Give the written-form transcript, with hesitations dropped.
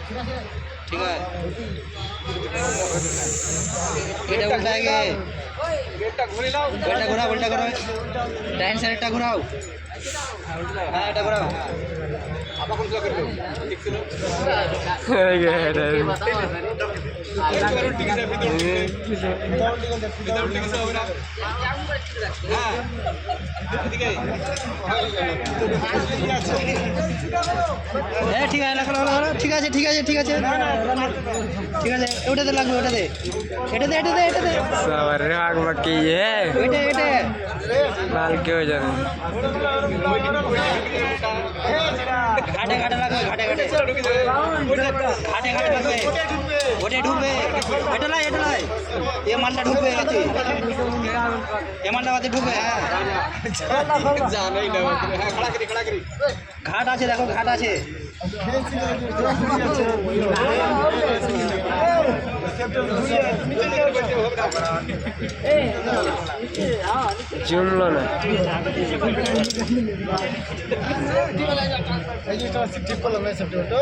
ठीक है এটা উল্টাগে এটা ঘোরাও উল্টা করো ডাইন সাইডটা ঘোরাও হ্যাঁ এটা ঘোরাও আপা কোন করবে ঠিক ছিল এই গে এটা ঠিক আছে ভিতর ঠিক আছে হবে না হ্যাঁ এদিকে হ্যাঁ ঠিক আছে লাগলো ঠিক আছে ঠিক আছে ঠিক আছে ঠিক আছে ওটাতে লাগবে ওটাতে এটাতে এটাতে এটাতে সবার রাগ বাকি এটা এটা মাল কি হয়ে যাবে ঘাটে ঘাটে লাগবে ঘাটে ঘাটে ঘাটে ঘাটে লাগবে ওটা ঢুকবে এটা লাই এ মালটা ঢুকবে এতে এ মালটা বাদে ঢুকবে হ্যাঁ জানাই না হ্যাঁ খড়া করি ঘাট আছে দেখো ঘাট আছে জুমলো না এই যে ঠিক করলাম